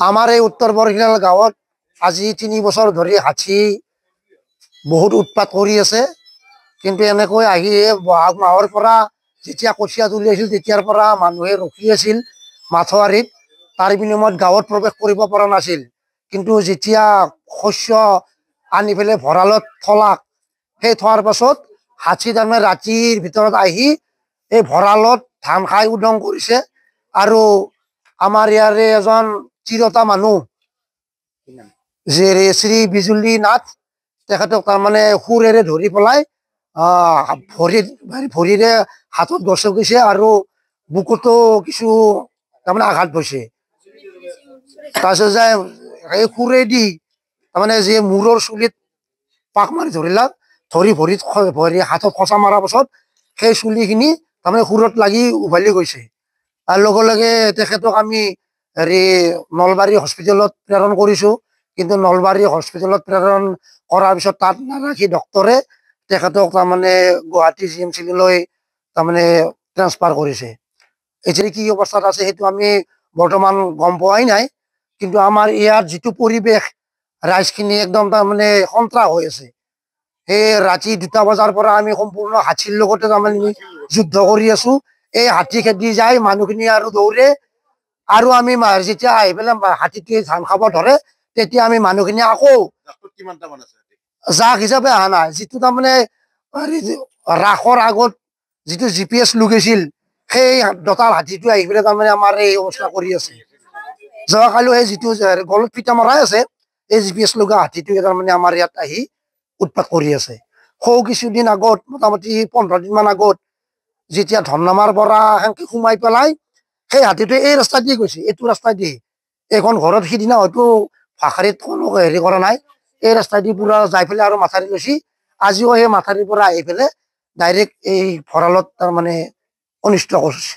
আমাৰ এই উত্তৰ বৰশিলাল গাঁৱত আজি ৩ বছৰ ধৰি হাতী বহুত উৎপাত কৰি আছে। কিন্তু এনেকৈ আহি বহাগ মাহৰ পৰা যেতিয়া কঠীয়া তুলি আছিল তেতিয়াৰ পৰা মানুহে ৰখি আছিল মাথোৱাৰীত। তাৰ বিনিময়ত গাঁৱত প্ৰৱেশ কৰিব পৰা নাছিল। কিন্তু যেতিয়া শস্য আনি পেলাই ভঁৰালত থলাক, সেই থোৱাৰ পাছত হাতী তাৰমানে ৰাতিৰ ভিতৰত আহি এই ভঁৰালত ধান খাই উদং কৰিছে। আৰু আমাৰ ইয়াৰে এজন তিৰোতা মানুহ শ্ৰী বিজুলী নাথ, তেখেতক তাৰমানে সুৰেৰে ধৰি পেলাই ভৰিৰে হাতত গছকিছে আৰু বুকুতো কিছু তাৰমানে আঘাত পাইছে। তাৰপিছত যে এই সুৰেদি তাৰমানে যে মূৰৰ চুলিত পাক মাৰি ধৰিলাক, ধৰি ভৰি হাতত খচা মৰাৰ পাছত সেই চুলিখিনি তাৰমানে সুৰত লাগি উভালি গৈছে। আৰু লগে লগে তেখেতক আমি নলবাৰী হস্পিটেলত প্ৰেৰণ কৰিছোঁ। কিন্তু নলবাৰী হস্পিটেলত প্ৰেৰণ কৰাৰ পিছত তাত নাৰাখি ডক্টৰে তেখেতক তাৰমানে গুৱাহাটী GMC-লৈ তাৰমানে ট্ৰেন্সফাৰ কৰিছে। এতিয়া কি অৱস্থাত আছে সেইটো আমি বৰ্তমান গম পোৱাই নাই। কিন্তু আমাৰ ইয়াৰ যিটো পৰিৱেশ, ৰাইজখিনি একদম তাৰমানে সন্ত্ৰাস হৈ আছে। সেই ৰাতি 2টা বজাৰ পৰা আমি সম্পূৰ্ণ হাতীৰ লগতে তাৰমানে যুদ্ধ কৰি আছো। এই হাতী খেদি যায় মানুহখিনি আৰু দৌৰে, আৰু আমি যেতিয়া আহি পেলাই হাতীটোৱে ধান খাব ধৰে তেতিয়া আমি মানুহখিনি আকৌ জাক হিচাপে অহা নাই। যিটো তাৰমানে ৰাসৰ আগত যিটো GPS লগাইছিল সেই দঁতাল হাতীটো আহি পেলাই তাৰমানে আমাৰ এই অৱস্থা কৰি আছে। যোৱাকালিও সেই যিটো গলত ফিটা মৰাই আছে, এই GPS লগা হাতীটোৱে তাৰমানে আমাৰ ইয়াত আহি উৎপাত কৰি আছে। কিছুদিন আগত মোটামুটি 15 দিনমান আগত যেতিয়া ধমনামাৰ পৰা সেনেকে সোমাই পেলাই সেই হাতীটোৱে এই ৰাস্তা দিয়ে গৈছে, এইটো ৰাস্তা দিয়ে। এইখন ঘৰত সিদিনা হয়তো ভাষাৰীত কোনো হেৰি কৰা নাই, এই ৰাস্তা দি পুৰা যাই পেলাই আৰু মাথাউৰি লৈছি। আজিও সেই মাথাউৰিৰ পৰা আহি পেলাই ডাইৰেক্ট এই ভঁৰালত তাৰমানে অনিষ্ট কৰিছে।